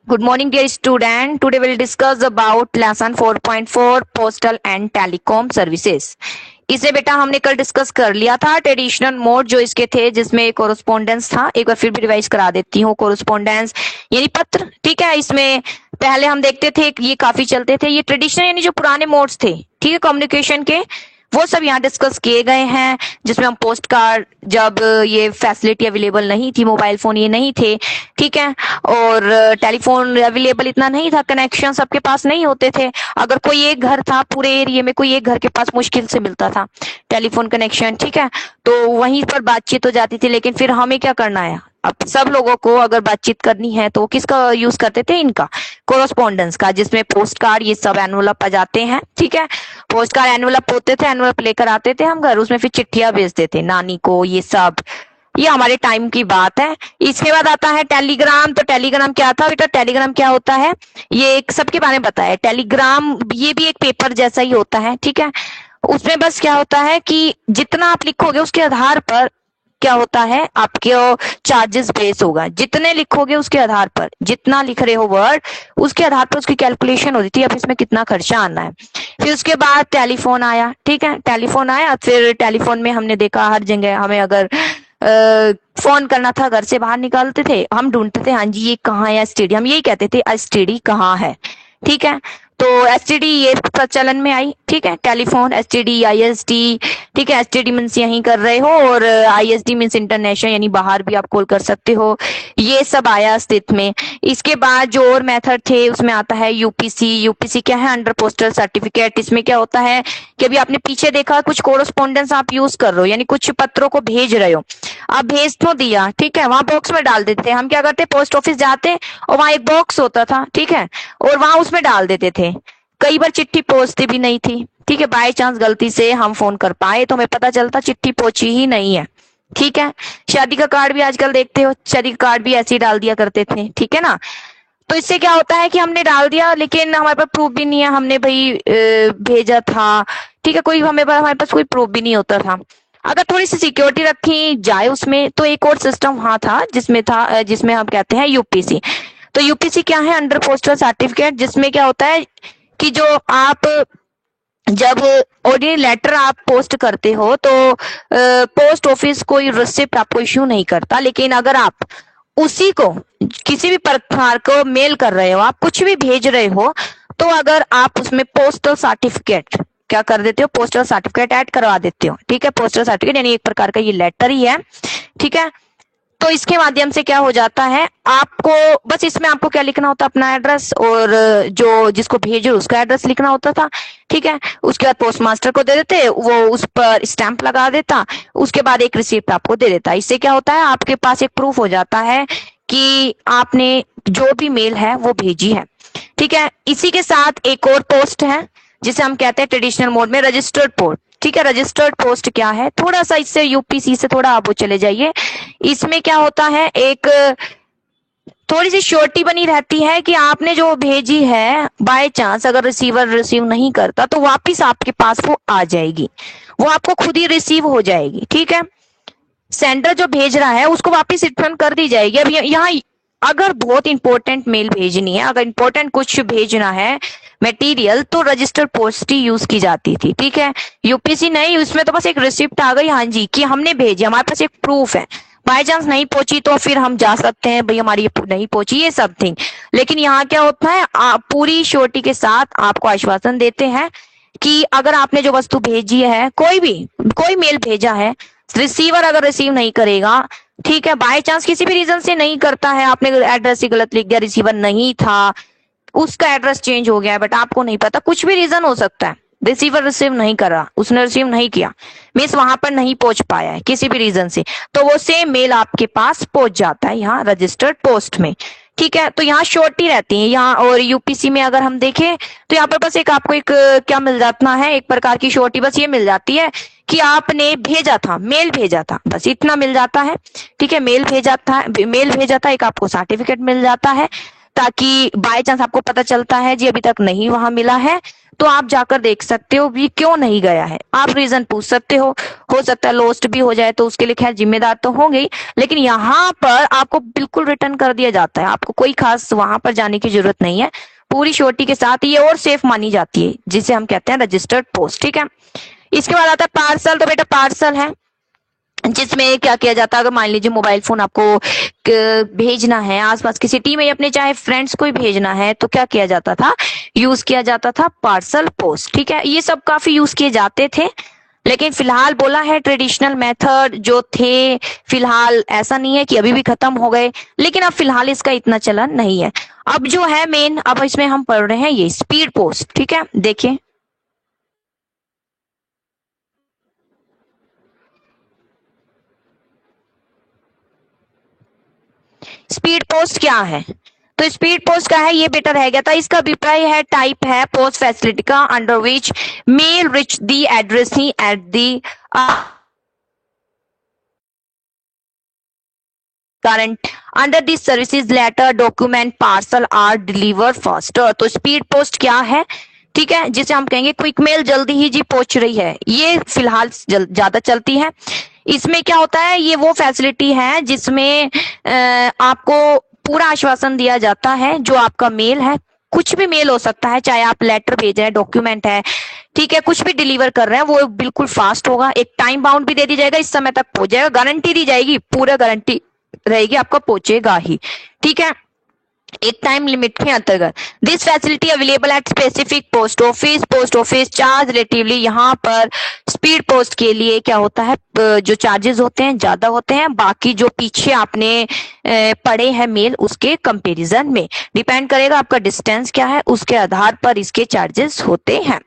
Good morning, dear student. Today we'll discuss about lesson 4.4 postal and telecom services. इसे बेटा हमने कल discuss कर लिया था। ट्रेडिशनल मोड जो इसके थे जिसमें कोरोस्पोंडेंस था, एक बार फिर भी रिवाइज करा देती हूँ। कोरोस्पोंडेंस यानी पत्र, ठीक है। इसमें पहले हम देखते थे ये काफी चलते थे, ये ट्रेडिशनल यानी जो पुराने मोड्स थे, ठीक है, कम्युनिकेशन के, वो सब यहाँ डिस्कस किए गए हैं। जिसमें हम पोस्ट कार्ड, जब ये फैसिलिटी अवेलेबल नहीं थी, मोबाइल फोन ये नहीं थे, ठीक है, और टेलीफोन अवेलेबल इतना नहीं था, कनेक्शन सबके पास नहीं होते थे। अगर कोई एक घर था पूरे एरिया में, कोई एक घर के पास मुश्किल से मिलता था टेलीफोन कनेक्शन, ठीक है, तो वहीं पर बातचीत हो जाती थी। लेकिन फिर हमें क्या करना है, अब सब लोगों को अगर बातचीत करनी है तो किसका यूज करते थे, इनका कोरोस्पोंडेंस का, जिसमें पोस्ट कार्ड ये सब एनवलप आ जाते हैं, ठीक है। पोस्ट कार्ड एनवलप होते थे, एनवलप लेकर आते थे हम घर, उसमें फिर चिट्ठियां भेजते थे नानी को, ये सब, ये हमारे टाइम की बात है। इसके बाद आता है टेलीग्राम। तो टेलीग्राम क्या था बेटा, टेलीग्राम क्या होता है, ये एक सबके बारे में बताया। टेलीग्राम ये भी एक पेपर जैसा ही होता है, ठीक है। उसमें बस क्या होता है कि जितना आप लिखोगे उसके आधार पर क्या होता है, आपके चार्जेस बेस होगा। जितने लिखोगे उसके आधार पर, जितना लिख रहे हो वर्ड, उसके आधार पर उसकी कैलकुलेशन होती थी, अब इसमें कितना खर्चा आना है। फिर उसके बाद टेलीफोन आया, ठीक है, टेलीफोन आया। फिर टेलीफोन में हमने देखा हर जगह हमें अगर फोन करना था, घर से बाहर निकालते थे, हम ढूंढते थे, हाँ जी ये कहाँ है एसटीडी, हम यही कहते थे एसटीडी कहाँ है, ठीक है। तो एसटीडी ये प्रचलन में आई, ठीक है, टेलीफोन, एसटीडी, आईएसडी, ठीक है। एसटीडी मीन्स यहीं कर रहे हो, और आईएसडी मीन्स इंटरनेशनल यानी बाहर भी आप कॉल कर सकते हो। ये सब आया अस्तित्व में। इसके बाद जो और मेथड थे उसमें आता है यूपीसी। यूपीसी क्या है, अंडर पोस्टल सर्टिफिकेट। इसमें क्या होता है कि अभी आपने पीछे देखा कुछ कोरोस्पोंडेंस आप यूज कर रहे हो, यानी कुछ पत्रों को भेज रहे हो, आप भेज तो दिया, ठीक है, वहां बॉक्स में डाल देते थे। हम क्या करते, पोस्ट ऑफिस जाते और वहां एक बॉक्स होता था, ठीक है, और वहां उसमें डाल देते थे। कई बार चिट्ठी पहुंचती भी नहीं थी, ठीक है, बाय चांस गलती से हम फोन कर पाए तो हमें पता चलता चिट्ठी पहुंची ही नहीं है, ठीक है। शादी का कार्ड भी आजकल देखते हो, शादी का कार्ड भी ऐसे ही डाल दिया करते थे, ठीक है ना। तो इससे क्या होता है कि हमने डाल दिया लेकिन हमारे पास प्रूफ भी नहीं है, हमने भाई भेजा था, ठीक है, कोई हमारे पास कोई प्रूफ भी नहीं होता था। अगर थोड़ी सी सिक्योरिटी रखी जाए उसमें तो एक और सिस्टम वहां था जिसमें हम कहते हैं यूपीसी। तो यूपीसी क्या है, अंडर पोस्टल सर्टिफिकेट। जिसमें क्या होता है कि जो आप जब ऑर्डिनरी लेटर आप पोस्ट करते हो तो पोस्ट ऑफिस कोई रिसिप्ट आपको इश्यू नहीं करता। लेकिन अगर आप उसी को किसी भी प्रकार को मेल कर रहे हो, आप कुछ भी भेज रहे हो, तो अगर आप उसमें पोस्टल सर्टिफिकेट क्या कर देते हो, पोस्टल सर्टिफिकेट ऐड करवा देते हो, ठीक है। पोस्टल सर्टिफिकेट यानी एक प्रकार का ये लेटर ही है, ठीक है। तो इसके माध्यम से क्या हो जाता है, आपको बस इसमें आपको क्या लिखना होता है, अपना एड्रेस, और जो जिसको भेजो उसका एड्रेस लिखना होता था, ठीक है। उसके बाद पोस्ट मास्टर को दे देते, वो उस पर स्टैंप लगा देता, उसके बाद एक रिसिप्ट आपको दे देता। इससे क्या होता है, आपके पास एक प्रूफ हो जाता है कि आपने जो भी मेल है वो भेजी है, ठीक है। इसी के साथ एक और पोस्ट है जिसे हम कहते हैं ट्रेडिशनल मोड में रजिस्टर्ड पोस्ट, ठीक है। रजिस्टर्ड पोस्ट क्या है, थोड़ा सा इससे यूपीसी से थोड़ा आप चले जाइए। इसमें क्या होता है, एक थोड़ी सी श्योरिटी बनी रहती है कि आपने जो भेजी है, बाय चांस अगर रिसीवर रिसीव नहीं करता तो वापिस आपके पास वो आ जाएगी, वो आपको खुद ही रिसीव हो जाएगी, ठीक है। सेंडर जो भेज रहा है उसको वापिस रिटर्न कर दी जाएगी। अब यहाँ अगर बहुत इंपॉर्टेंट मेल भेजनी है, अगर इंपॉर्टेंट कुछ भेजना है मटेरियल, तो रजिस्टर्ड पोस्ट ही यूज की जाती थी, ठीक है। यूपीसी नहीं, उसमें तो बस एक रिसिप्ट आ गई, हाँ जी कि हमने भेजी, हमारे पास एक प्रूफ है। बाय चांस नहीं पहुंची तो फिर हम जा सकते हैं, भाई हमारी नहीं पहुंची, ये सब थिंग। लेकिन यहाँ क्या होता है, पूरी श्योरिटी के साथ आपको आश्वासन देते हैं कि अगर आपने जो वस्तु भेजी है, कोई मेल भेजा है, रिसीवर अगर रिसीव नहीं करेगा, ठीक है, बाय चांस किसी भी रीजन से नहीं करता है, आपने एड्रेस ही गलत लिख दिया, रिसीवर नहीं था, उसका एड्रेस चेंज हो गया है बट आपको नहीं पता, कुछ भी रीजन हो सकता है, रिसीवर रिसीव नहीं कर रहा, उसने रिसीव नहीं किया, मीन्स वहां पर नहीं पहुंच पाया है किसी भी रीजन से, तो वो सेम मेल आपके पास पहुंच जाता है यहाँ रजिस्टर्ड पोस्ट में, ठीक है। तो यहाँ श्योरिटी रहती है यहाँ। और यूपीसी में अगर हम देखें तो यहाँ पर बस एक आपको एक क्या मिल जाता है, एक प्रकार की श्योरिटी बस ये मिल जाती है कि आपने भेजा था, मेल भेजा था, बस इतना मिल जाता है, ठीक है। मेल भेजा था, एक आपको सर्टिफिकेट मिल जाता है, ताकि बाय चांस आपको पता चलता है जी अभी तक नहीं वहां मिला है, तो आप जाकर देख सकते हो भी क्यों नहीं गया है। आप रीजन पूछ सकते हो सकता है लॉस्ट भी हो जाए, तो उसके लिए खैर जिम्मेदार तो हो गई, लेकिन यहाँ पर आपको बिल्कुल रिटर्न कर दिया जाता है, आपको कोई खास वहां पर जाने की जरूरत नहीं है, पूरी श्योरिटी के साथ ये और सेफ मानी जाती है, जिसे हम कहते हैं रजिस्टर्ड पोस्ट। ठीक है, इसके बाद आता है पार्सल। तो बेटा पार्सल है जिसमें क्या किया जाता है, अगर मान लीजिए मोबाइल फोन आपको भेजना है आसपास की सिटी में, अपने चाहे फ्रेंड्स को ही भेजना है, तो क्या किया जाता था, यूज किया जाता था पार्सल पोस्ट। ठीक है, ये सब काफी यूज किए जाते थे, लेकिन फिलहाल बोला है ट्रेडिशनल मेथड जो थे, फिलहाल ऐसा नहीं है कि अभी भी खत्म हो गए, लेकिन अब फिलहाल इसका इतना चलन नहीं है। अब जो है मेन, अब इसमें हम पढ़ रहे हैं ये स्पीड पोस्ट। ठीक है, देखिए स्पीड पोस्ट क्या है। तो स्पीड पोस्ट का है, ये बेटा रह गया था, इसका अभिप्राय है टाइप है पोस्ट फैसिलिटी का under which mail reach the address ही at the current under these services letter document parcel are delivered faster। तो स्पीड पोस्ट क्या है, ठीक है, जिसे हम कहेंगे क्विक मेल, जल्दी ही जी पहुंच रही है, ये फिलहाल ज्यादा चलती है। इसमें क्या होता है, ये वो फैसिलिटी है जिसमें आपको पूरा आश्वासन दिया जाता है, जो आपका मेल है, कुछ भी मेल हो सकता है, चाहे आप लेटर भेज रहे हैं, डॉक्यूमेंट है, ठीक है, कुछ भी डिलीवर कर रहे हैं, वो बिल्कुल फास्ट होगा, एक टाइम बाउंड भी दे दी जाएगा, इस समय तक पहुंच जाएगा, गारंटी दी जाएगी, पूरा गारंटी रहेगी, आपका पहुंचेगा ही। ठीक है, एक टाइम लिमिट के अंतर्गत। This facility available at specific post office charge relatively, यहाँ पर स्पीड पोस्ट के लिए क्या होता है, जो चार्जेस होते हैं ज्यादा होते हैं, बाकी जो पीछे आपने पढ़े हैं मेल उसके कंपैरिजन में, डिपेंड करेगा आपका डिस्टेंस क्या है, उसके आधार पर इसके चार्जेस होते हैं।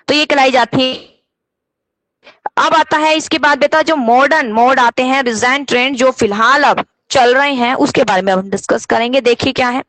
तो ये कहलाई जाती है। अब आता है इसके बाद बेटा जो मॉडर्न मोड आते हैं, रिसेंट ट्रेंड जो फिलहाल अब चल रहे हैं, उसके बारे में हम डिस्कस करेंगे। देखिए क्या है,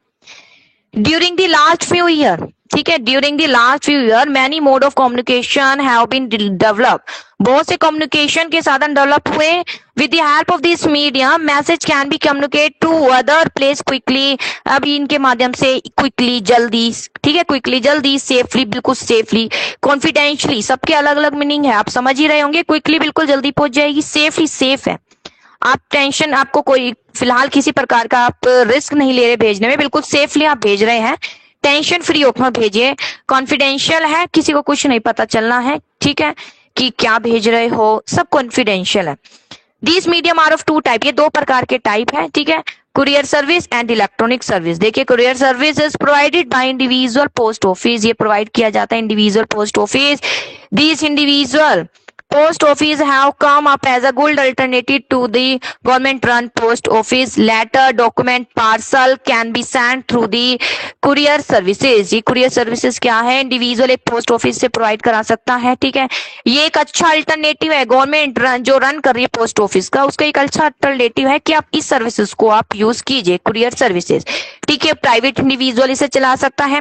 during the last few year, ठीक है, during the last few year many mode of communication have been develop, बहुत से कम्युनिकेशन के साधन डेवलप हुए। With the help of this medium message can be communicate to other place quickly, अभी इनके माध्यम से क्विकली, जल्दी, ठीक है, क्विकली, जल्दी, सेफली, बिल्कुल सेफली, कॉन्फिडेंशियली, सबके अलग अलग मीनिंग है, आप समझ ही रहे होंगे, क्विकली बिल्कुल जल्दी पहुंच जाएगी, सेफली सेफ है, आप टेंशन, आपको कोई फिलहाल किसी प्रकार का आप रिस्क नहीं ले रहे भेजने में, बिल्कुल सेफली आप भेज रहे हैं, टेंशन फ्री होकर भेजिए। कॉन्फिडेंशियल है, किसी को कुछ नहीं पता चलना है, ठीक है, कि क्या भेज रहे हो, सब कॉन्फिडेंशियल है। This medium are of two type, ये दो प्रकार के टाइप है, ठीक है, courier service and electronic service. देखिए courier service is provided by individual post office, ये प्रोवाइड किया जाता है individual post office. This individual post office have come up as a good alternative to the government run post office, letter document parcel can be sent through the courier services। ये courier services क्या है, individual एक post office से provide करा सकता है, ठीक है, ये एक अच्छा अल्टरनेटिव है, गवर्नमेंट जो रन कर रही है पोस्ट ऑफिस का, उसका एक अच्छा अल्टरनेटिव है कि आप इस सर्विसेज को आप यूज कीजिए, कुरियर सर्विसेज, ठीक है, प्राइवेट इंडिविजुअल इसे चला सकता है।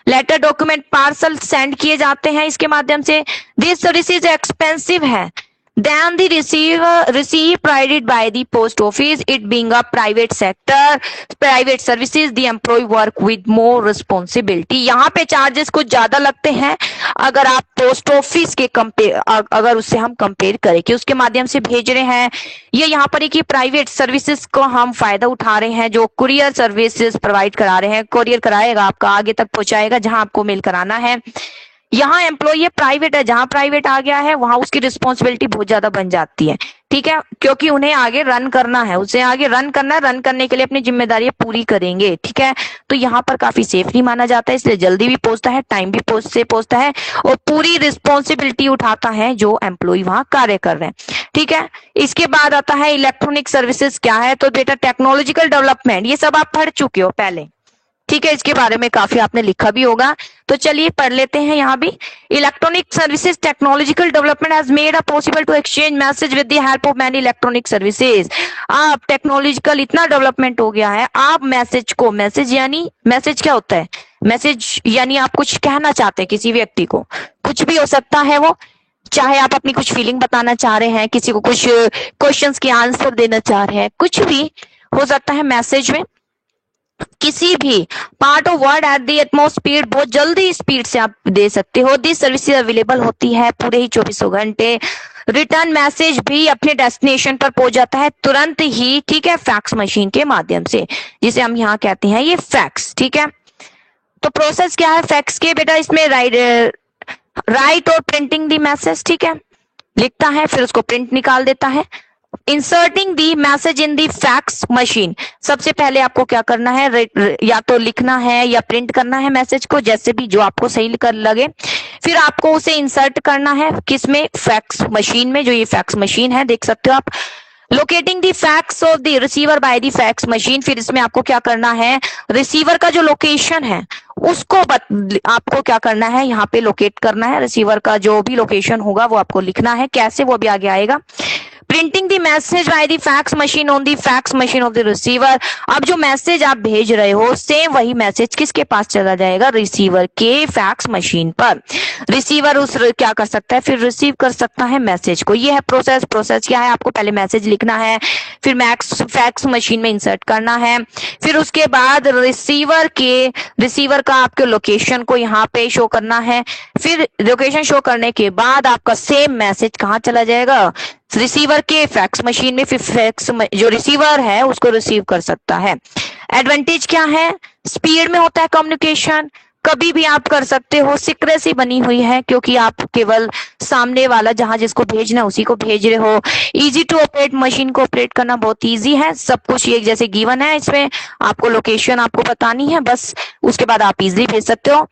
लेटर डॉक्यूमेंट पार्सल सेंड किए जाते हैं इसके माध्यम से। दिस सर्विसेज एक्सपेंसिव है than the receive provided by the post office, it being a private sector, private services, the employee work with more responsibility। यहाँ पे चार्जेस कुछ ज्यादा लगते हैं अगर आप पोस्ट ऑफिस के अगर उससे हम कंपेयर करें कि उसके माध्यम से भेज रहे हैं, ये यहाँ पर एक प्राइवेट सर्विसेज को हम फायदा उठा रहे हैं, जो कुरियर सर्विसेज प्रोवाइड करा रहे हैं, कुरियर कराएगा आपका, आगे तक पहुंचाएगा जहां आपको मेल कराना है। यहाँ एम्प्लॉय प्राइवेट है, जहां प्राइवेट आ गया है वहां उसकी रिस्पॉन्सिबिलिटी बहुत ज्यादा बन जाती है, ठीक है, क्योंकि उन्हें आगे रन करना है, उसे आगे रन करना है, रन करने के लिए अपनी जिम्मेदारियां पूरी करेंगे, ठीक है, तो यहाँ पर काफी सेफली माना जाता है, इसलिए जल्दी भी पहुंचता है, टाइम भी पहुंचता है, और पूरी रिस्पॉन्सिबिलिटी उठाता है जो एम्प्लॉय वहां कार्य कर रहे हैं, ठीक है। इसके बाद आता है इलेक्ट्रॉनिक सर्विसेज क्या है, तो बेटा टेक्नोलॉजिकल डेवलपमेंट, ये सब आप पढ़ चुके हो पहले, ठीक है, इसके बारे में काफी आपने लिखा भी होगा, तो चलिए पढ़ लेते हैं यहाँ भी। Electronic services technological development has made a possible to exchange message with the help of many electronic services. आप टेक्नोलॉजिकल इतना डेवलपमेंट हो गया है, आप मैसेज को, मैसेज यानी, मैसेज क्या होता है, मैसेज यानी आप कुछ कहना चाहते हैं किसी व्यक्ति को, कुछ भी हो सकता है वो, चाहे आप अपनी कुछ फीलिंग बताना चाह रहे हैं, किसी को कुछ क्वेश्चंस के आंसर देना चाह रहे हैं, कुछ भी हो सकता है मैसेज में, किसी भी part of word at the utmost speed, बहुत जल्दी स्पीड से आप दे सकते हो। दिस सर्विस अवेलेबल होती है पूरे ही 24 घंटे। रिटर्न मैसेज भी अपने डेस्टिनेशन पर पहुंच जाता है तुरंत ही, ठीक है, फैक्स मशीन के माध्यम से, जिसे हम यहाँ कहते हैं ये फैक्स, ठीक है। तो प्रोसेस क्या है फैक्स के बेटा, इसमें राइट और प्रिंटिंग दी मैसेज, ठीक है, लिखता है फिर उसको प्रिंट निकाल देता है। इंसर्टिंग दी मैसेज इन दी फैक्स मशीन, सबसे पहले आपको क्या करना है, या तो लिखना है या प्रिंट करना है मैसेज को, जैसे भी जो आपको सही कर लगे। फिर आपको उसे इंसर्ट करना है किसमें, फैक्स मशीन में, जो ये फैक्स मशीन है देख सकते हो आप। Locating the fax of the receiver by the fax machine, फिर इसमें आपको क्या करना है, रिसीवर का जो लोकेशन है उसको आपको क्या करना है, यहाँ पे लोकेट करना है। रिसीवर का जो भी लोकेशन होगा वो आपको लिखना है, कैसे वो भी आगे आएगा। Printing the message by the fax machine on the fax machine of the receiver, अब जो मैसेज आप भेज रहे हो सेम वही मैसेज किसके पास चला जाएगा, रिसीवर के फैक्स मशीन पर। रिसीवर उस क्या कर सकता है, फिर रिसीव कर सकता है मैसेज को। ये है प्रोसेस। प्रोसेस क्या है, आपको पहले मैसेज लिखना है, फिर फैक्स मशीन में इंसर्ट करना है, फिर उसके बाद रिसीवर का आपके लोकेशन को यहाँ पे शो करना है। फिर लोकेशन शो करने के बाद आपका सेम मैसेज कहाँ चला जाएगा, रिसीवर के फैक्स मशीन में, फिर फैक्स जो रिसीवर है उसको रिसीव कर सकता है। एडवांटेज क्या है, स्पीड में होता है कम्युनिकेशन, कभी भी आप कर सकते हो, सीक्रेसी बनी हुई है क्योंकि आप केवल सामने वाला जहां जिसको भेजना है उसी को भेज रहे हो। इजी टू ऑपरेट, मशीन को ऑपरेट करना बहुत इजी है, सब कुछ एक जैसे गिवन है, इसमें आपको लोकेशन आपको बतानी है बस, उसके बाद आप इजीली भेज सकते हो।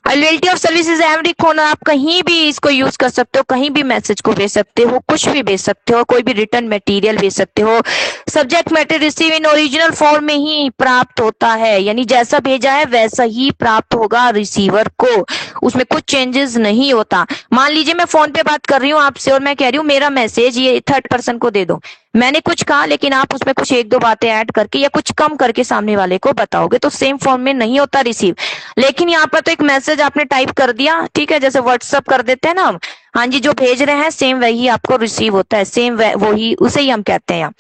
Availability of services every corner, आप कहीं भी इसको यूज कर सकते हो, कहीं भी मैसेज को भेज सकते हो, कुछ भी भेज सकते हो, कोई भी रिटर्न मटेरियल भेज सकते हो। Subject matter receive in original form में ही प्राप्त होता है, यानी जैसा भेजा है वैसा ही प्राप्त होगा रिसीवर को, उसमें कुछ चेंजेस नहीं होता। मान लीजिए मैं फोन पे बात कर रही हूँ आपसे और मैं कह रही हूँ मेरा मैसेज ये थर्ड पर्सन को दे दो, मैंने कुछ कहा लेकिन आप उसमें कुछ एक दो बातें ऐड करके या कुछ कम करके सामने वाले को बताओगे तो सेम फॉर्म में नहीं होता रिसीव। लेकिन यहाँ पर तो एक मैसेज आपने टाइप कर दिया, ठीक है, जैसे व्हाट्सअप कर देते हैं ना हम, हाँ जी, जो भेज रहे हैं सेम वही आपको रिसीव होता है, सेम वही, उसे ही हम कहते हैं।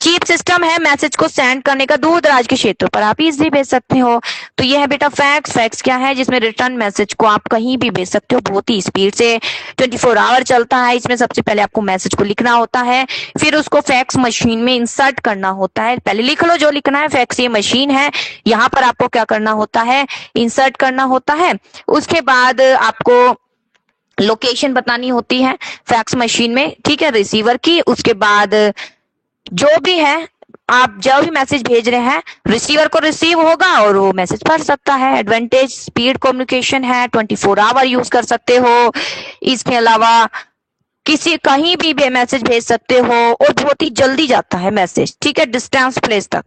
चीप सिस्टम है मैसेज को सेंड करने का, दूर दराज के क्षेत्रों पर आप इजीली भेज सकते हो। तो यह है बेटा फैक्स। फैक्स क्या है, जिसमें रिटर्न मैसेज को आप कहीं भी भेज सकते हो, बहुत ही स्पीड से 24 आवर चलता है। इसमें सबसे पहले आपको मैसेज को लिखना होता है, फिर उसको फैक्स मशीन में इंसर्ट करना होता है। पहले लिख लो जो लिखना है, फैक्स ये मशीन है, यहाँ पर आपको क्या करना होता है, इंसर्ट करना होता है। उसके बाद आपको लोकेशन बतानी होती है फैक्स मशीन में, ठीक है, रिसीवर की। उसके बाद जो भी है आप जो भी मैसेज भेज रहे हैं रिसीवर को रिसीव होगा और वो मैसेज पढ़ सकता है। एडवांटेज स्पीड कम्युनिकेशन है, 24 आवर यूज कर सकते हो। इसके अलावा किसी कहीं भी मैसेज भेज सकते हो और बहुत ही जल्दी जाता है मैसेज, ठीक है, डिस्टेंस प्लेस तक।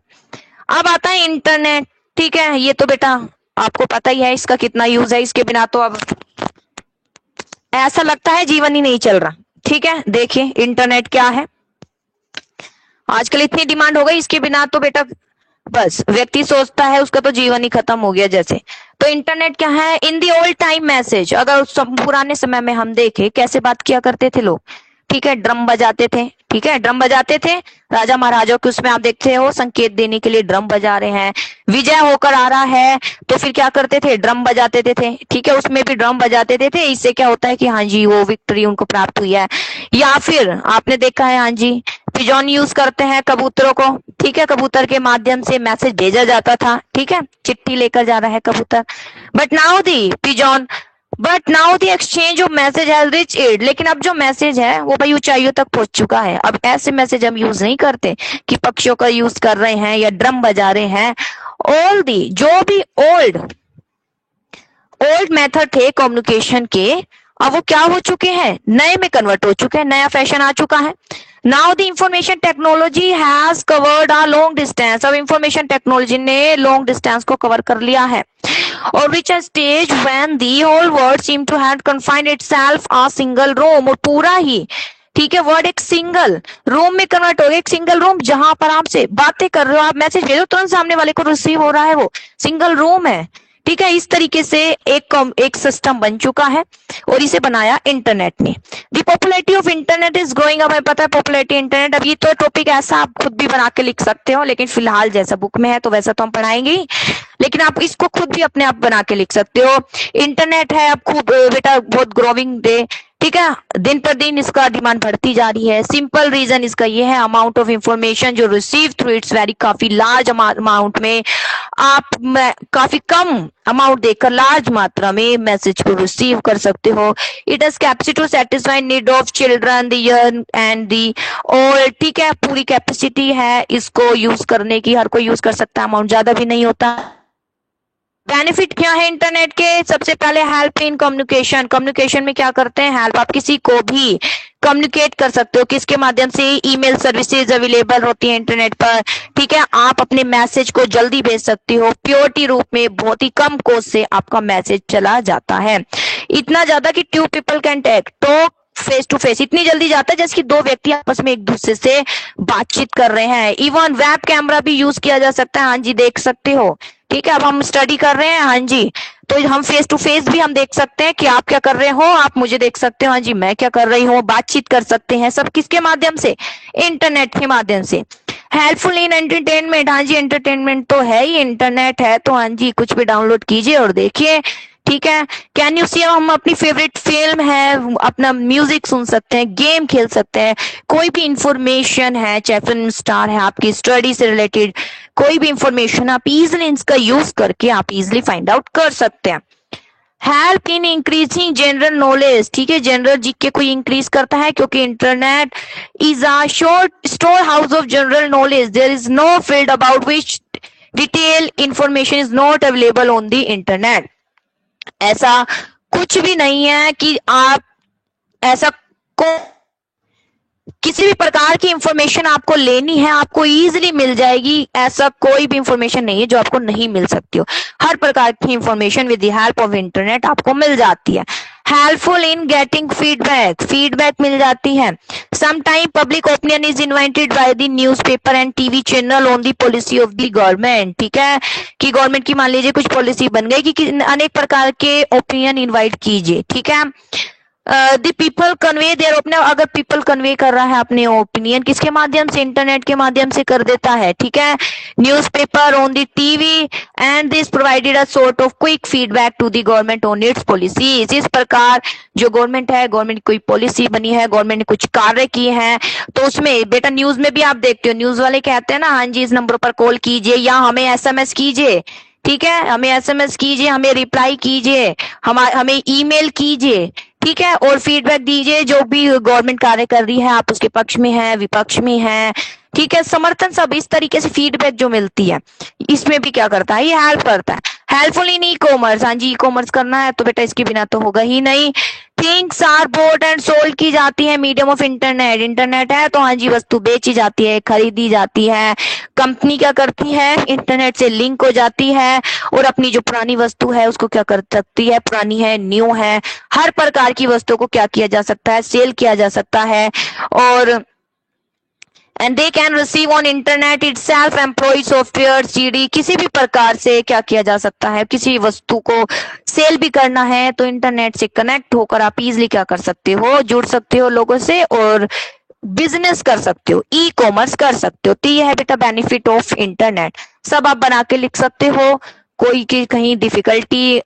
अब आता है इंटरनेट, ठीक है, ये तो बेटा आपको पता ही है इसका कितना यूज है, इसके बिना तो अब ऐसा लगता है जीवन ही नहीं चल रहा, ठीक है। देखिए इंटरनेट क्या है, आजकल इतनी डिमांड हो गई, इसके बिना तो बेटा बस व्यक्ति सोचता है उसका तो जीवन ही खत्म हो गया जैसे। तो इंटरनेट क्या है, इन दी ओल्ड टाइम मैसेज, अगर पुराने समय में हम देखें कैसे बात किया करते थे लोग, ठीक है, ड्रम बजाते थे, ठीक है, ड्रम बजाते थे, राजा महाराजाओं के उसमें आप देखते हो संकेत देने के लिए ड्रम बजा रहे हैं, विजय होकर आ रहा है तो फिर क्या करते थे, ड्रम बजाते थे, ठीक है, उसमें भी ड्रम बजाते थे। इससे क्या होता है कि हाँ जी वो विक्ट्री उनको प्राप्त हुई है। या फिर आपने देखा है, हाँ जी, पिजॉन यूज करते हैं कबूतरों को, ठीक है, कबूतर के माध्यम से मैसेज भेजा जाता था, ठीक है, चिट्ठी लेकर जा रहा है कबूतर। But now the exchange of message has rich it, लेकिन अब जो मैसेज है वो भाई ऊंचाइयों तक पहुंच चुका है। अब ऐसे मैसेज हम यूज नहीं करते कि पक्षियों का यूज कर रहे हैं या ड्रम बजा रहे हैं। ऑल दी जो भी ओल्ड मेथड थे कम्युनिकेशन के, अब वो क्या हो चुके हैं, नए में कन्वर्ट हो चुके हैं, नया फैशन आ चुका है। Now the information technology has covered a long distance, अब इंफॉर्मेशन टेक्नोलॉजी ने लॉन्ग डिस्टेंस को कवर कर लिया है। और reach stage when the whole world seem to have confined itself a single room, और पूरा ही, ठीक है, वर्ड एक सिंगल रूम में कन्वर्ट हो गया, एक सिंगल रूम जहां पर आपसे बातें कर रहे हो, आप मैसेज भेजो तुरंत सामने वाले को रिसीव हो रहा है, वो सिंगल रूम है, ठीक है, इस तरीके से एक सिस्टम बन चुका है और इसे बनाया इंटरनेट ने। The popularity of internet is growing. अब हमें पता है पॉपुलैरिटी इंटरनेट। अब ये तो टॉपिक ऐसा आप खुद भी बना के लिख सकते हो, लेकिन फिलहाल जैसा बुक में है तो वैसा तो हम पढ़ाएंगे ही, लेकिन आप इसको खुद भी अपने आप बना के लिख सकते हो। इंटरनेट है अब खूब बेटा बहुत ग्रोइंग डे, ठीक है, दिन पर दिन इसका डिमांड बढ़ती जा रही है। सिंपल रीजन इसका ये है, अमाउंट ऑफ इंफॉर्मेशन जो रिसीव थ्रू इट्स वेरी काफी लार्ज अमाउंट में आप काफी कम अमाउंट देकर लार्ज मात्रा में मैसेज को रिसीव कर सकते हो। It has capacity to satisfy need of children, the young and the old, ठीक है, पूरी कैपेसिटी है इसको यूज करने की, हर कोई यूज कर सकता है, अमाउंट ज्यादा भी नहीं होता। बेनिफिट क्या है इंटरनेट के? सबसे पहले हेल्प इन कम्युनिकेशन। कम्युनिकेशन में क्या करते हैं? हेल्प, आप किसी को भी कम्युनिकेट कर सकते हो। किसके माध्यम से? ईमेल सर्विसेज अवेलेबल होती है इंटरनेट पर, ठीक है, आप अपने मैसेज को जल्दी भेज सकते हो, प्योरिटी रूप में बहुत ही कम कॉस्ट से आपका मैसेज चला जाता है। इतना ज्यादा कि 2 people can talk face to face, इतनी जल्दी जाता है जैसे कि 2 व्यक्ति आपस में एक दूसरे से बातचीत कर रहे हैं। इवन वेब कैमरा भी यूज किया जा सकता है, हाँ जी, देख सकते हो, ठीक है। अब हम स्टडी कर रहे हैं, हाँ जी, तो हम फेस टू फेस भी हम देख सकते हैं कि आप क्या कर रहे हो, आप मुझे देख सकते हो, हाँ जी, मैं क्या कर रही हूँ, बातचीत कर सकते हैं। सब किसके माध्यम से? इंटरनेट के माध्यम से। हेल्पफुल इन एंटरटेनमेंट, हाँ जी, एंटरटेनमेंट तो है ही, इंटरनेट है तो हाँ जी, कुछ भी डाउनलोड कीजिए और देखिए, ठीक है। कैन यू सी, हम अपनी फेवरेट फिल्म है, अपना म्यूजिक सुन सकते हैं, गेम खेल सकते हैं, कोई भी इंफॉर्मेशन है, चाहे फिल्म स्टार है, आपकी स्टडी से रिलेटेड कोई भी इंफॉर्मेशन आप इजिली इसका यूज करके आप इजिली फाइंड आउट कर सकते हैं। Help in increasing general knowledge, ठीक है, जनरल जीके को इंक्रीज करता है क्योंकि internet is a short store house of general knowledge. There is no field about which detail information is not available on the internet. ऐसा कुछ भी नहीं है कि आप ऐसा को किसी भी प्रकार की इंफॉर्मेशन आपको लेनी है आपको इजीली मिल जाएगी, ऐसा कोई भी इंफॉर्मेशन नहीं है जो आपको नहीं मिल सकती हो। हर प्रकार की information with the help of internet आपको मिल जाती है। Helpful in getting feedback, feedback मिल जाती है। Sometime public opinion is invited by the newspaper and TV channel on the policy of the government, ठीक है, कि गवर्नमेंट की मान लीजिए कुछ पॉलिसी बन गई कि अनेक प्रकार के ओपिनियन इन्वाइट कीजिए, ठीक है। The people convey their opinion, अगर पीपल कन्वे कर रहा है अपने ओपिनियन किसके माध्यम से? इंटरनेट के माध्यम से कर देता है, ठीक है। Newspaper on the TV and this provided a sort of quick feedback to the government on its policies. इस प्रकार जो गवर्नमेंट है, गवर्नमेंट की कोई पॉलिसी बनी है, गवर्नमेंट ने कुछ कार्य किए हैं, तो उसमें बेटा न्यूज में भी आप देखते हो, न्यूज वाले कहते हैं ना, हाँ जी, इस नंबर पर कॉल कीजिए या हमें एसएमएस कीजिए, ठीक है, हमें एसएमएस कीजिए, हमें रिप्लाई कीजिए, हमें ईमेल कीजिए, ठीक है, और फीडबैक दीजिए जो भी गवर्नमेंट कार्य कर रही है, आप उसके पक्ष में है, विपक्ष में है, ठीक है, समर्थन, सब इस तरीके से फीडबैक जो मिलती है इसमें भी क्या करता है? ये हेल्प करता है। हेल्पफुल इन ई कॉमर्स, हाँ जी, ई कॉमर्स करना है तो बेटा इसके बिना तो होगा ही नहीं। Things are bought and sold की जाती है मीडियम ऑफ इंटरनेट, इंटरनेट है तो हाँ जी, वस्तु बेची जाती है, खरीदी जाती है। कंपनी क्या करती है? इंटरनेट से लिंक हो जाती है और अपनी जो पुरानी वस्तु है उसको क्या कर सकती है? पुरानी है, न्यू है, हर प्रकार की वस्तु को क्या किया जा सकता है? सेल किया जा सकता है। और and they can receive on internet itself employ software CD, किसी भी प्रकार से क्या किया जा सकता है? किसी वस्तु को सेल भी करना है तो इंटरनेट से कनेक्ट होकर आप इजिली क्या कर सकते हो? जुड़ सकते हो लोगों से और बिजनेस कर सकते हो, ई कॉमर्स कर सकते हो। तो ये है बेटा बेनिफिट ऑफ इंटरनेट, सब आप बना के लिख सकते हो, कोई की कहीं difficulty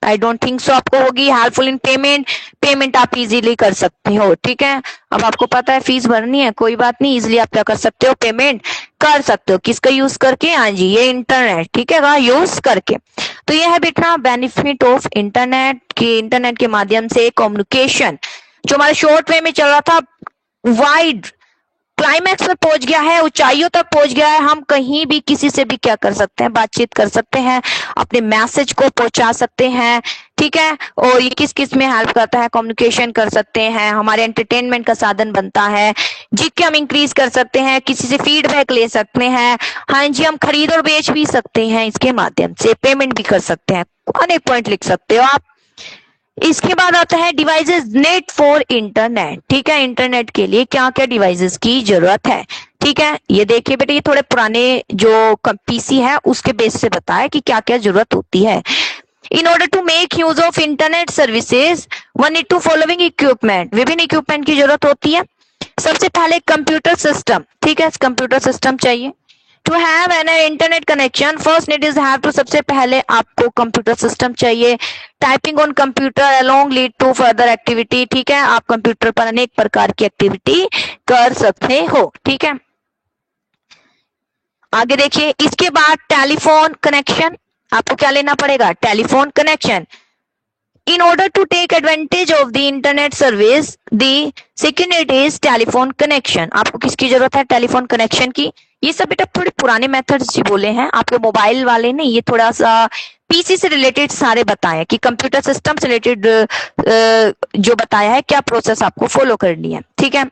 I don't think so आपको होगी। हेल्पफुल इन पेमेंट, पेमेंट आप इजीली कर सकते हो, ठीक है। अब आपको पता है फीस भरनी है, कोई बात नहीं, इजीली आप क्या कर सकते हो? पेमेंट कर सकते हो। किसका यूज करके? हाँ जी, ये इंटरनेट, ठीक है, यूज करके। तो ये है बेटा बेनिफिट ऑफ इंटरनेट, कि इंटरनेट के माध्यम से कम्युनिकेशन जो हमारे शॉर्ट वे में चल रहा था वाइड क्लाइमैक्स पर पहुंच गया है, ऊंचाइयों तक पहुंच गया है। हम कहीं भी किसी से भी क्या कर सकते हैं? बातचीत कर सकते हैं, अपने मैसेज को पहुंचा सकते हैं, ठीक है। और ये किस किस में हेल्प करता है? कम्युनिकेशन कर सकते हैं, हमारे एंटरटेनमेंट का साधन बनता है, जिसके हम इंक्रीज कर सकते हैं, किसी से फीडबैक ले सकते हैं, हाँ जी, हम खरीद और बेच भी सकते हैं इसके माध्यम से, पेमेंट भी कर सकते हैं, अनेक पॉइंट लिख सकते हो आप। इसके बाद आता है डिवाइसेस नेट फॉर इंटरनेट, ठीक है, इंटरनेट के लिए क्या क्या डिवाइसेस की जरूरत है, ठीक है। ये देखिए बेटा, ये थोड़े पुराने जो पीसी है उसके बेस से बताया कि क्या क्या जरूरत होती है। In order to make use of internet services one need to following equipment, विभिन्न इक्विपमेंट की जरूरत होती है। सबसे पहले कंप्यूटर सिस्टम, ठीक है, कंप्यूटर सिस्टम चाहिए। To have an internet connection first need is have to, सबसे पहले आपको कंप्यूटर सिस्टम चाहिए। Typing on computer along lead to further activity, ठीक है, आप कंप्यूटर पर अनेक प्रकार की एक्टिविटी कर सकते हो, ठीक है। आगे देखिए, इसके बाद टेलीफोन कनेक्शन, आपको क्या लेना पड़ेगा, telephone connection. In order to take advantage of the internet service, the second it is telephone connection. आपको किसकी जरूरत है, टेलीफोन कनेक्शन की। ये सब बेटा थोड़े पुराने मेथड्स जी बोले हैं, आपके मोबाइल वाले नहीं, ये थोड़ा सा पीसी से रिलेटेड सारे बताए कि कंप्यूटर सिस्टम से रिलेटेड जो बताया है क्या प्रोसेस आपको फॉलो करनी है, ठीक है।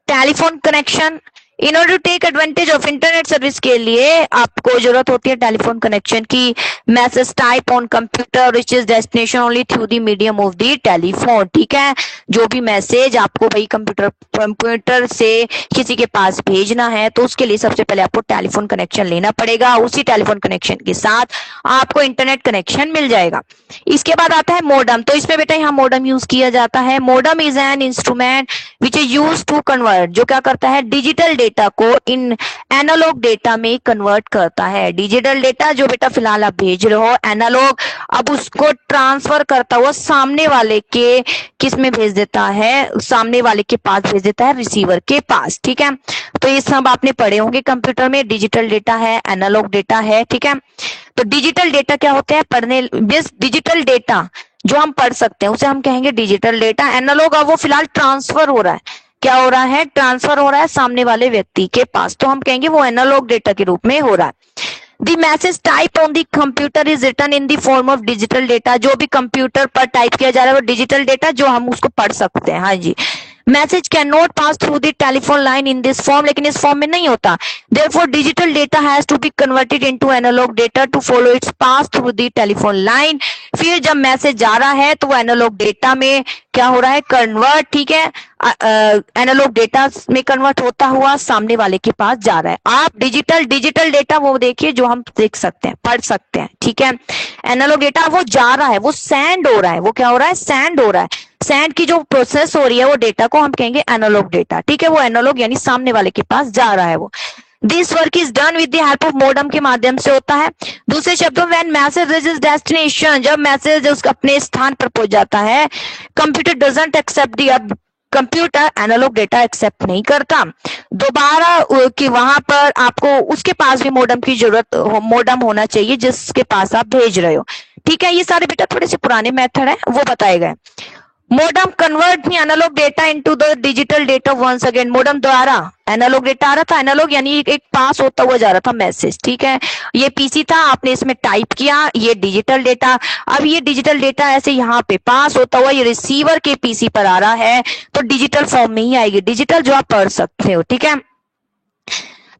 Telephone connection, in order to take advantage of internet service के लिए आपको जरूरत होती है टेलीफोन कनेक्शन की। Message type on computer reaches destination only through the medium of the telephone, ठीक है। जो भी मैसेज आपको भाई कंप्यूटर से किसी के पास भेजना है तो उसके लिए सबसे पहले आपको टेलीफोन कनेक्शन लेना पड़ेगा, उसी टेलीफोन कनेक्शन के साथ आपको इंटरनेट कनेक्शन मिल जाएगा। इसके बाद आता है मोडम, तो इसमें बेटा यहाँ मोडम यूज किया जाता है। Modem is an instrument which is use to convert, जो क्या करता है, डिजिटल डेटा को इन एनालॉग डेटा में कन्वर्ट करता है। डिजिटल डेटा जो बेटा फिलहाल आप भेज रहे हो एनालॉग, अब उसको ट्रांसफर करता हुआ सामने वाले के किस में भेज देता है, सामने वाले के पास भेज देता है, रिसीवर के पास, ठीक है। तो ये सब आपने पढ़े होंगे कंप्यूटर में, डिजिटल डेटा है, एनालॉग डेटा है, ठीक है। तो डिजिटल डेटा क्या होते हैं, पढ़ने, डिजिटल डेटा जो हम पढ़ सकते हैं उसे हम कहेंगे डिजिटल डेटा। एनालॉग अब वो फिलहाल ट्रांसफर हो रहा है, क्या हो रहा है, ट्रांसफर हो रहा है सामने वाले व्यक्ति के पास, तो हम कहेंगे वो एनालॉग डेटा के रूप में हो रहा है। The message type on the computer is written in the form of digital data, जो भी कंप्यूटर पर टाइप किया जा रहा है वो डिजिटल डेटा जो हम उसको पढ़ सकते हैं, हाँ जी। Message can not pass through the telephone line in this form, लेकिन इस फॉर्म में नहीं होता। Therefore digital data has to be converted into analog data to follow its pass through the telephone line. फिर जब मैसेज जा रहा है तो वो एनालॉग डेटा में क्या हो रहा है, कन्वर्ट, ठीक है, एनालॉग डेटा में कन्वर्ट होता हुआ सामने वाले के पास जा रहा है। आप डिजिटल डेटा वो देखिए जो हम देख सकते हैं, पढ़ सकते हैं, ठीक है। एनालॉग डेटा वो जा रहा है, वो सेंड हो रहा है, वो क्या हो रहा है, सेंड हो रहा है। सेंड की जो प्रोसेस हो रही है वो डेटा को हम कहेंगे एनालॉग डेटा, ठीक है। वो एनालॉग यानी सामने वाले के पास जा रहा है वो। This work is done with the help of modem के माध्यम से होता है। दूसरे शब्दों व्हेन मैसेज रीचेस डेस्टिनेशन, जब मैसेज उसके अपने स्थान पर पहुंच जाता है, computer doesn't accept the, computer analogue data accept नहीं करता दोबारा कि वहां पर आपको उसके पास भी मोडम की जरूरत, मोडम होना चाहिए जिसके पास आप भेज रहे हो, ठीक है। ये सारे बेटा थोड़े से पुराने मेथड है वो बताए गए। Modem convert the analogue data into the digital data once again, modem द्वारा एनालॉग डेटा आ रहा था, एनालॉग यानी एक पास होता हुआ जा रहा था मैसेज, ठीक है। ये पीसी था, आपने इसमें टाइप किया, ये डिजिटल डेटा, अब ये डिजिटल डेटा ऐसे यहाँ पे पास होता हुआ ये रिसीवर के पीसी पर आ रहा है, तो डिजिटल फॉर्म में ही आएगी, डिजिटल जो आप पढ़ सकते हो, ठीक है।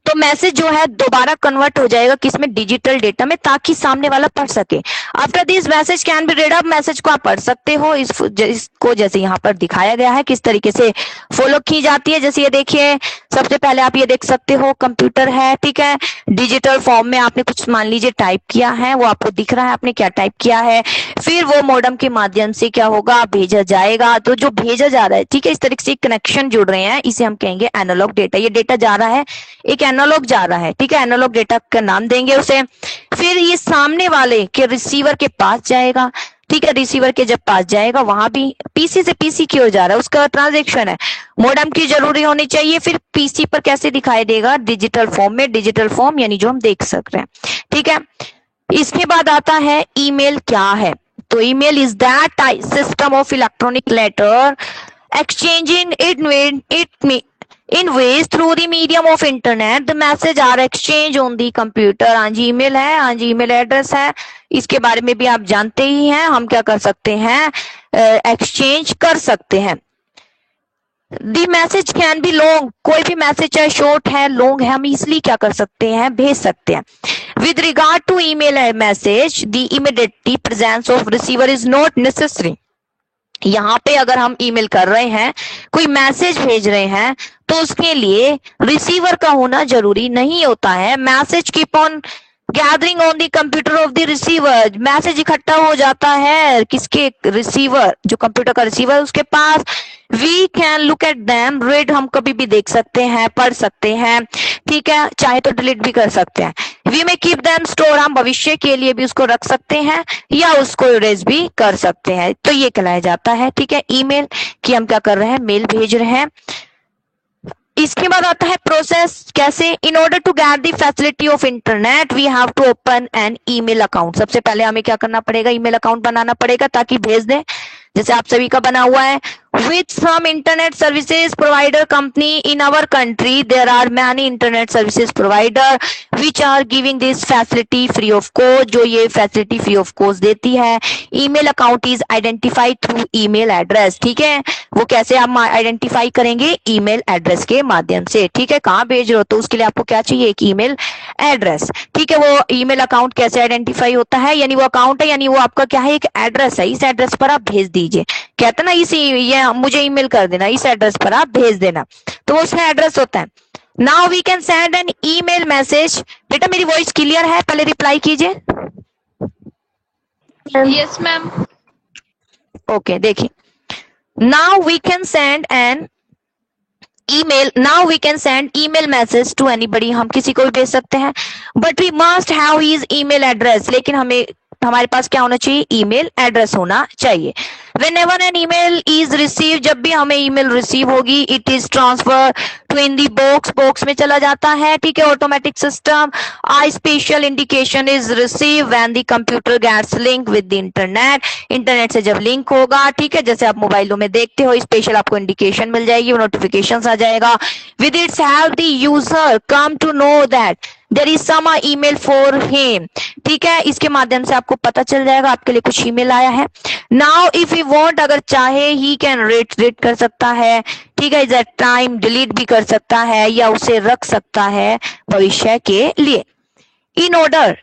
तो मैसेज जो है दोबारा कन्वर्ट हो जाएगा किसमें, डिजिटल डेटा में, ताकि सामने वाला पढ़ सके। After this message can B read, अब मैसेज को आप पढ़ सकते हो, इसको जैसे यहाँ पर दिखाया गया है किस तरीके से फॉलो की जाती है। जैसे ये देखिए, सबसे पहले आप ये देख सकते हो कंप्यूटर है, ठीक है, डिजिटल फॉर्म में आपने कुछ मान लीजिए टाइप किया है, वो आपको दिख रहा है आपने क्या टाइप किया है, फिर वो मोडम के माध्यम से क्या होगा, भेजा जाएगा। तो जो भेजा जा रहा है, ठीक है, इस तरीके से कनेक्शन जुड़ रहे हैं, इसे हम कहेंगे एनालॉग डेटा। ये डेटा जा रहा है, एक एनालॉग जा रहा है, ठीक है, एनालॉग डेटा का नाम देंगे उसे। फिर ये सामने वाले के रिसीवर के पास जाएगा, ठीक है, रिसीवर के जब पास जाएगा वहां भी पीसी से पीसी की ओर जा रहा है, उसका ट्रांजैक्शन है, मोडम की जरूरी होनी चाहिए। फिर पीसी पर कैसे दिखाई देगा, डिजिटल फॉर्म में, डिजिटल फॉर्म यानी जो हम देख सक रहे हैं, ठीक है। इसके बाद आता है ईमेल क्या है, तो email is that system of electronic letter exchanging it in ways through the medium of internet the message are exchanged on the computer। हाँ जी, ईमेल है, हाँ जी, ईमेल एड्रेस है, इसके बारे में भी आप जानते ही हैं, हम क्या कर सकते हैं, एक्सचेंज कर सकते हैं। दी मैसेज कैन बी लॉन्ग, कोई भी मैसेज चाहे शॉर्ट है लॉन्ग है, हम इसलिए क्या कर सकते हैं, भेज सकते हैं। With regard to email message the immediately presence of receiver is not necessary. यहाँ पे अगर हम ईमेल कर रहे हैं, कोई मैसेज भेज रहे हैं, तो उसके लिए रिसीवर का होना जरूरी नहीं होता है। Message keep on gathering on the computer of the receiver, message इकट्ठा हो जाता है किसके, रिसीवर, जो कंप्यूटर का रिसीवर उसके पास। We can look at them, read हम कभी भी देख सकते हैं, पढ़ सकते हैं, ठीक है, चाहे तो डिलीट भी कर सकते हैं। वी में कीप देम स्टोर, हम भविष्य के लिए भी उसको रख सकते हैं या उसको इरेज भी कर सकते हैं, तो ये कहलाया जाता है, ठीक है, ईमेल की हम क्या कर रहे हैं, मेल भेज रहे हैं। इसके बाद आता है प्रोसेस, कैसे, in order to get the facility of internet we have to open an email account. सबसे पहले हमें क्या करना पड़ेगा, ईमेल अकाउंट बनाना पड़ेगा ताकि भेज दें, जैसे आप सभी का बना हुआ है। With some internet services provider company in our country, there are many internet services provider which are giving this facility free of cost, जो ये facility free of cost देती है। email account is identified through email address, ठीक है, वो कैसे आप identify करेंगे, ईमेल एड्रेस के माध्यम से, ठीक है, कहाँ भेज रहे हो तो उसके लिए आपको क्या चाहिए, एक ईमेल एड्रेस, ठीक है। वो ईमेल अकाउंट कैसे आइडेंटिफाई होता है, यानी वो अकाउंट है, यानी वो आपका क्या है, एक एड्रेस है, इस एड्रेस पर आप भेज दीजिए, कहते ना इसी, ये मुझे ईमेल कर देना, इस एड्रेस पर आप भेज देना, तो वो उसमें एड्रेस होता है। Now we can send an email message. बेटा मेरी वॉइस क्लियर है, पहले रिप्लाई कीजिए। Yes ma'am. ओके, देखिए, now we can send an email, now we can send email message to anybody, हम किसी को भी भेज सकते हैं, but we must have his email address, लेकिन हमारे पास क्या होना चाहिए, ईमेल एड्रेस होना चाहिए। Whenever an email is received, जब भी हमें ईमेल रिसीव होगी, it is transfer to in the box, box में चला जाता है, ठीक है, automatic system. A special indication is received when the computer gets linked with the internet, internet से जब लिंक होगा, ठीक है, जैसे आप मोबाइलों में देखते हो, स्पेशल आपको इंडिकेशन मिल जाएगी, नोटिफिकेशन आ जाएगा। With its help the user come to know that there is some email for him, ठीक है, इसके माध्यम से आपको पता चल जाएगा आपके लिए कुछ ईमेल आया है। नाउ इफ यू वांट, अगर चाहे, ही कैन रीड कर सकता है, ठीक है, इज अ टाइम डिलीट भी कर सकता है या उसे रख सकता है भविष्य के लिए। In order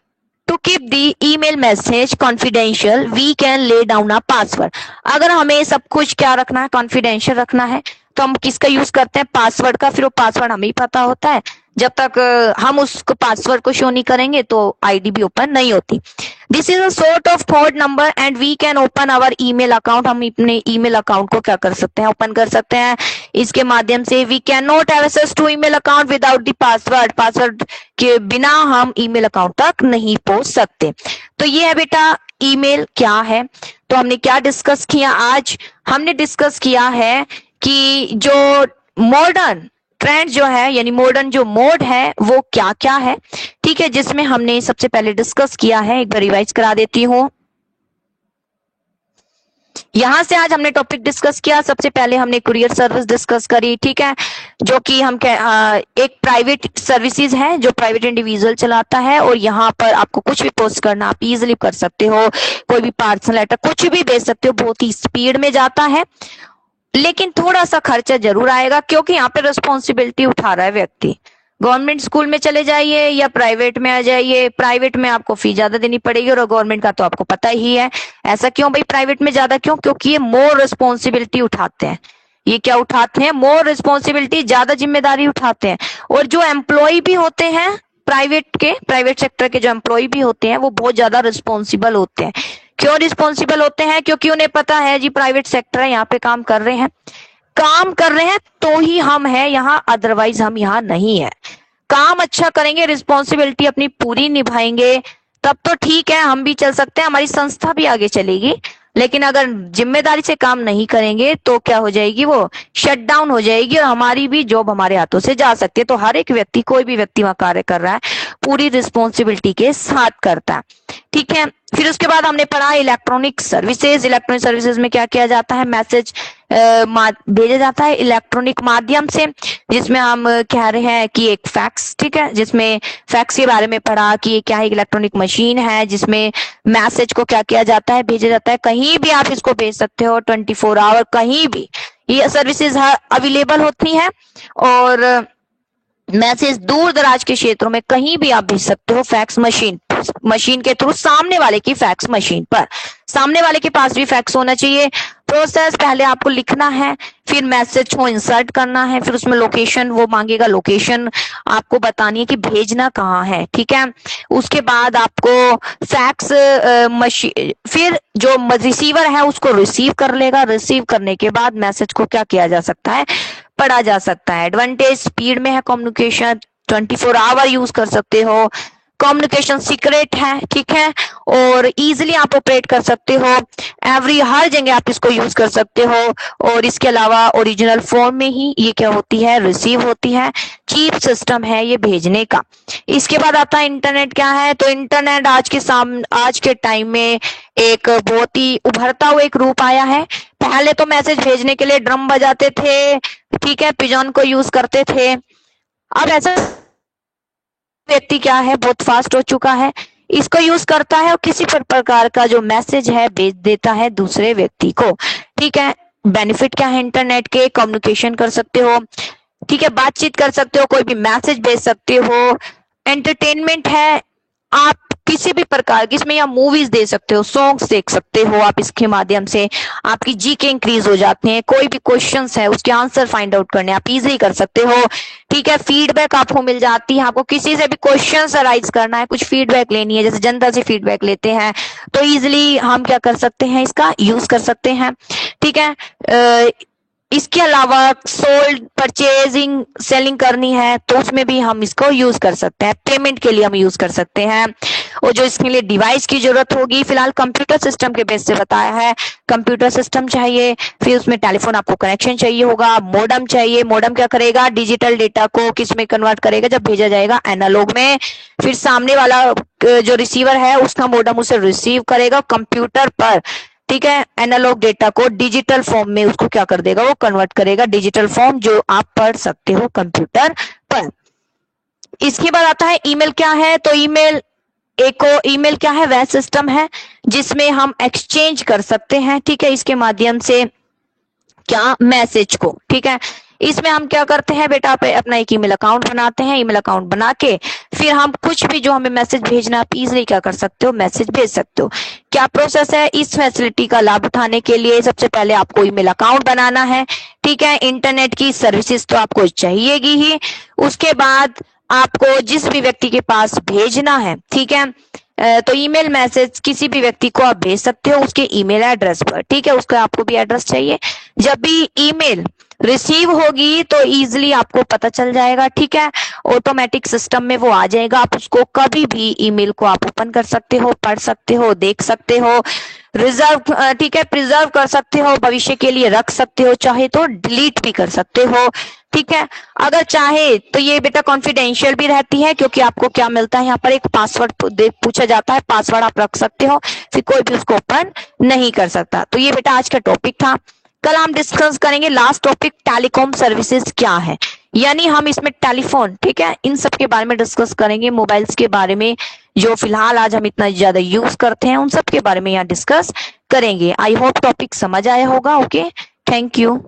to keep the email message confidential we can lay down a password. अगर हमें सब कुछ क्या रखना है, कॉन्फिडेंशियल रखना है, तो हम किसका यूज करते हैं, पासवर्ड का। फिर वो पासवर्ड हमें ही पता होता है, जब तक हम उसको पासवर्ड को शो नहीं करेंगे तो आईडी भी ओपन नहीं होती। This is a sort of code number and we can open our email account, हम अपने ईमेल अकाउंट को क्या कर सकते हैं, ओपन कर सकते हैं इसके माध्यम से। We cannot have access to email account without the password, password के बिना हम ईमेल अकाउंट तक नहीं पहुंच सकते। तो ये है बेटा ईमेल क्या है। तो हमने क्या डिस्कस किया आज, हमने डिस्कस किया है कि जो मॉडर्न ट्रेंड जो है, यानी मॉडर्न जो मोड है वो क्या क्या है, ठीक है, जिसमें हमने सबसे पहले डिस्कस किया है, एक बार रिवाइज करा देती हूँ। यहां से आज हमने टॉपिक डिस्कस किया, सबसे पहले हमने कुरियर सर्विस डिस्कस करी, ठीक है, जो कि हम एक प्राइवेट सर्विसेज है जो प्राइवेट इंडिविजुअल चलाता है, और यहाँ पर आपको कुछ भी पोस्ट करना आप इजिली कर सकते हो, कोई भी पार्सल लेटर कुछ भी भेज सकते हो, बहुत ही स्पीड में जाता है, लेकिन थोड़ा सा खर्चा जरूर आएगा क्योंकि यहाँ पे रिस्पॉन्सिबिलिटी उठा रहा है व्यक्ति। गवर्नमेंट स्कूल में चले जाइए या प्राइवेट में आ जाइए, प्राइवेट में आपको फी ज्यादा देनी पड़ेगी और गवर्नमेंट का तो आपको पता ही है। ऐसा क्यों भाई, प्राइवेट में ज्यादा क्यों, क्योंकि ये मोर रिस्पॉन्सिबिलिटी उठाते हैं। ये क्या उठाते हैं, मोर रिस्पॉन्सिबिलिटी, ज्यादा जिम्मेदारी उठाते हैं। और जो एम्प्लॉय भी होते हैं प्राइवेट सेक्टर के जो एम्प्लॉय भी होते हैं वो बहुत ज्यादा रिस्पॉन्सिबल होते हैं। क्यों रिस्पॉन्सिबल होते हैं, क्योंकि उन्हें पता है जी प्राइवेट सेक्टर है, यहाँ पे काम कर रहे हैं तो ही हम हैं यहाँ, अदरवाइज हम यहाँ नहीं है। काम अच्छा करेंगे, रिस्पॉन्सिबिलिटी अपनी पूरी निभाएंगे, तब तो ठीक है, हम भी चल सकते हैं, हमारी संस्था भी आगे चलेगी। लेकिन अगर जिम्मेदारी से काम नहीं करेंगे तो क्या हो जाएगी, वो शट डाउन हो जाएगी और हमारी भी जॉब हमारे हाथों से जा सकती है। तो हर एक व्यक्ति, कोई भी व्यक्ति वहां कार्य कर रहा है पूरी रिस्पॉन्सिबिलिटी के साथ करता है, ठीक है। फिर उसके बाद हमने पढ़ा इलेक्ट्रॉनिक सर्विसेज। इलेक्ट्रॉनिक सर्विसेज में क्या किया जाता है, मैसेज भेजा जाता है इलेक्ट्रॉनिक माध्यम से, जिसमें हम कह रहे हैं कि एक फैक्स, ठीक है, जिसमें फैक्स के बारे में पढ़ा कि ये क्या है, इलेक्ट्रॉनिक मशीन है जिसमें मैसेज को क्या किया जाता है, भेजा जाता है। कहीं भी आप इसको भेज सकते हो, 24 आवर कहीं भी ये सर्विसेज अवेलेबल होती हैं। और मैसेज दूर दराज के क्षेत्रों में कहीं भी आप भेज सकते हो, फैक्स मशीन के थ्रू, सामने वाले की फैक्स मशीन पर। सामने वाले के पास भी फैक्स होना चाहिए। प्रोसेस, पहले आपको लिखना है, फिर मैसेज को इंसर्ट करना है, फिर उसमें लोकेशन वो मांगेगा, लोकेशन आपको बतानी है कि भेजना कहाँ है, ठीक है। उसके बाद आपको फैक्स मशीन, फिर जो रिसीवर है उसको रिसीव कर लेगा। रिसीव करने के बाद मैसेज को क्या किया जा सकता है, पढ़ा जा सकता है। एडवांटेज स्पीड में है कम्युनिकेशन, 24 आवर यूज कर सकते हो, कम्युनिकेशन सीक्रेट है, ठीक है, और इजीली आप ऑपरेट कर सकते हो, हर जगह आप इसको यूज कर सकते हो। और इसके अलावा ओरिजिनल फॉर्म में ही ये क्या होती है, रिसीव होती है। चीप सिस्टम है ये भेजने का। इसके बाद आता है इंटरनेट क्या है। तो इंटरनेट आज के टाइम में एक बहुत ही उभरता हुआ एक रूप आया है। पहले तो मैसेज भेजने के लिए ड्रम बजाते थे, ठीक है, पिजन को यूज करते थे। अब ऐसा व्यक्ति क्या है, बहुत फास्ट हो चुका है, इसको यूज करता है और किसी प्रकार का जो मैसेज है भेज देता है दूसरे व्यक्ति को, ठीक है। बेनिफिट क्या है इंटरनेट के, कम्युनिकेशन कर सकते हो, ठीक है, बातचीत कर सकते हो, कोई भी मैसेज भेज सकते हो। एंटरटेनमेंट है, आप किसी भी प्रकार की इसमें या मूवीज दे सकते हो, सॉन्ग्स देख सकते हो आप, इसके माध्यम से आपकी जीके इंक्रीज हो जाते हैं। कोई भी क्वेश्चंस है उसके आंसर फाइंड आउट करने आप इजीली कर सकते हो, ठीक है। फीडबैक आपको मिल जाती है, आपको किसी से भी क्वेश्चंस अराइज करना है, कुछ फीडबैक लेनी है, जैसे जनता से फीडबैक लेते हैं, तो इजिली हम क्या कर सकते हैं, इसका यूज कर सकते हैं, ठीक है। इसके अलावा सोल्ड, परचेजिंग, सेलिंग करनी है तो उसमें भी हम इसको यूज कर सकते हैं। पेमेंट के लिए हम यूज कर सकते हैं। और जो इसके लिए डिवाइस की जरूरत होगी, फिलहाल कंप्यूटर सिस्टम के बेस से बताया है, कंप्यूटर सिस्टम चाहिए, फिर उसमें टेलीफोन आपको कनेक्शन चाहिए होगा, मोडम चाहिए। मोडम क्या करेगा, डिजिटल डेटा को किस में कन्वर्ट करेगा, जब भेजा जाएगा एनालॉग में। फिर सामने वाला जो रिसीवर है उसका मोडम उसे रिसीव करेगा कंप्यूटर पर, ठीक है। एनालॉग डेटा को डिजिटल फॉर्म में उसको क्या कर देगा, वो कन्वर्ट करेगा, डिजिटल फॉर्म जो आप पढ़ सकते हो कंप्यूटर पर। इसके बाद आता है ईमेल क्या है। तो ईमेल क्या है, वह सिस्टम है जिसमें हम एक्सचेंज कर सकते हैं, ठीक है, इसके माध्यम से क्या, मैसेज को, ठीक है। इसमें हम क्या करते हैं बेटा, अपना एक ईमेल अकाउंट बनाते हैं। ईमेल अकाउंट बना के फिर हम कुछ भी जो हमें मैसेज भेजना, आप इजिली क्या कर सकते हो, मैसेज भेज सकते हो। क्या प्रोसेस है, इस फैसिलिटी का लाभ उठाने के लिए सबसे पहले आपको ईमेल अकाउंट बनाना है, ठीक है। इंटरनेट की सर्विसेज तो आपको चाहिएगी ही। उसके बाद आपको जिस भी व्यक्ति के पास भेजना है, ठीक है, तो ईमेल मैसेज किसी भी व्यक्ति को आप भेज सकते हो उसके ईमेल एड्रेस पर, ठीक है। उसका आपको भी एड्रेस चाहिए। जब भी ईमेल रिसीव होगी तो इजीली आपको पता चल जाएगा, ठीक है, ऑटोमेटिक सिस्टम में वो आ जाएगा। आप उसको कभी भी ईमेल को आप ओपन कर सकते हो, पढ़ सकते हो, देख सकते हो, रिजर्व, ठीक है, प्रिजर्व कर सकते हो, भविष्य के लिए रख सकते हो, चाहे तो डिलीट भी कर सकते हो, ठीक है। अगर चाहे तो ये बेटा कॉन्फिडेंशियल भी रहती है, क्योंकि आपको क्या मिलता है यहाँ पर, एक पासवर्ड पूछा जाता है, पासवर्ड आप रख सकते हो, फिर कोई भी उसको ओपन नहीं कर सकता। तो ये बेटा आज का टॉपिक था। कल हम डिस्कस करेंगे लास्ट टॉपिक, टेलीकॉम सर्विसेज क्या है, यानी हम इसमें टेलीफोन, ठीक है, इन सब के बारे में डिस्कस करेंगे। मोबाइल्स के बारे में जो फिलहाल आज हम इतना ज्यादा यूज करते हैं उन सब के बारे में यहाँ डिस्कस करेंगे। आई होप टॉपिक समझ आया होगा। Okay, thank you.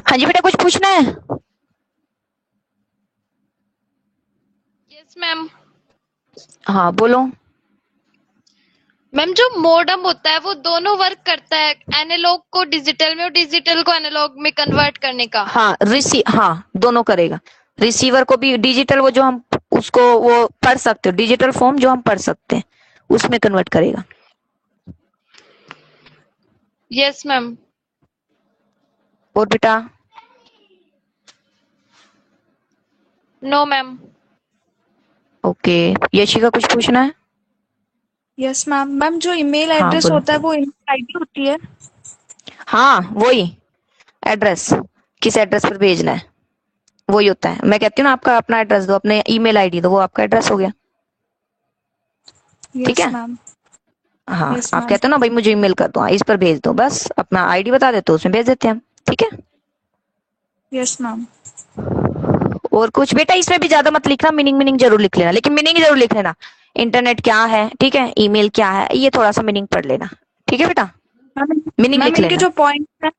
हाँ जी बेटा, कुछ पूछना है? Yes ma'am. हाँ बोलो। मैम जो मोडम होता है वो दोनों वर्क करता है, एनालॉग को डिजिटल में और डिजिटल को एनालॉग में कन्वर्ट करने का। हाँ दोनों करेगा। रिसीवर को भी डिजिटल, वो जो हम उसको वो पढ़ सकते हो, डिजिटल फॉर्म जो हम पढ़ सकते हैं उसमें कन्वर्ट करेगा। Yes ma'am. और बेटा? No ma'am. ओके, यशिका कुछ पूछना है? Yes ma'am. मैम जो ईमेल हाँ, एड्रेस बोलो। होता है वो ईमेल आईडी होती है। हाँ वही एड्रेस, किस एड्रेस पर भेजना है। वही होता है। मैं कहती हूँ ना आपका अपना एड्रेस दो, अपने ईमेल आईडी दो, वो आपका एड्रेस हो गया। ठीक यस है, मैम। हाँ यस आप मैम। कहते हो ना भाई मुझे ईमेल कर दो, हाँ, इस पर भेज दो, बस अपना आईडी बता देते हो, उसमें भेज देते हैं हम। ठीक है, यस मैम। और कुछ बेटा इसमें भी ज्यादा मत लिखना, मीनिंग मीनिंग जरूर लिख लेना, लेकिन मीनिंग जरूर लिख लेना। इंटरनेट क्या है, ठीक है, ईमेल क्या है, ये थोड़ा सा मीनिंग पढ़ लेना। ठीक है बेटा, मैम मीनिंग मैम लिख इनके लेना। जो पॉइंट है,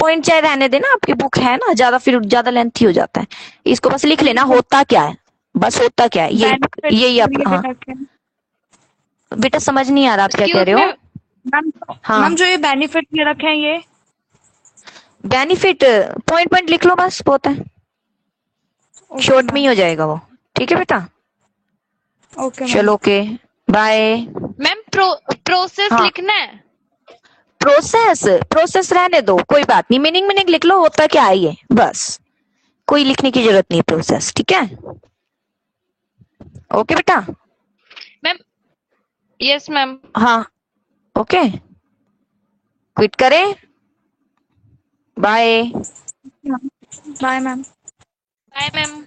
पॉइंट चाहे रहने देना, आपकी बुक है ना, ज्यादा फिर ज्यादा लेंथी हो जाता है। इसको बस लिख लेना, होता क्या है, बस होता क्या है, बेनिफिट यही आप, ये हाँ रखे हैं। बेटा समझ नहीं आ रहा आप क्या कह एक्सक्यूज रहे में। हो। मैम हाँ मैम जो ये बेनिफिट ये रखे हैं ये। बेनिफिट, पॉइंट पॉइंट लिख लो बस, बहुत है, ओके शॉर्ट में ही मैम। हो जाएगा वो। ठीक है बेटा, ओके मैम। चलो ओके, बाय। मैम प्रोसेस हाँ लिखना है। प्रोसेस, प्रोसेस रहने दो, कोई बात नहीं, मीनिंग मीनिंग लिख लो, होता क्या है ये, बस कोई लिखने की जरूरत नहीं प्रोसेस। ठीक है, ओके बेटा। Ma'am yes ma'am. हाँ ओके, क्विट करें, bye. Bye ma'am. Bye ma'am.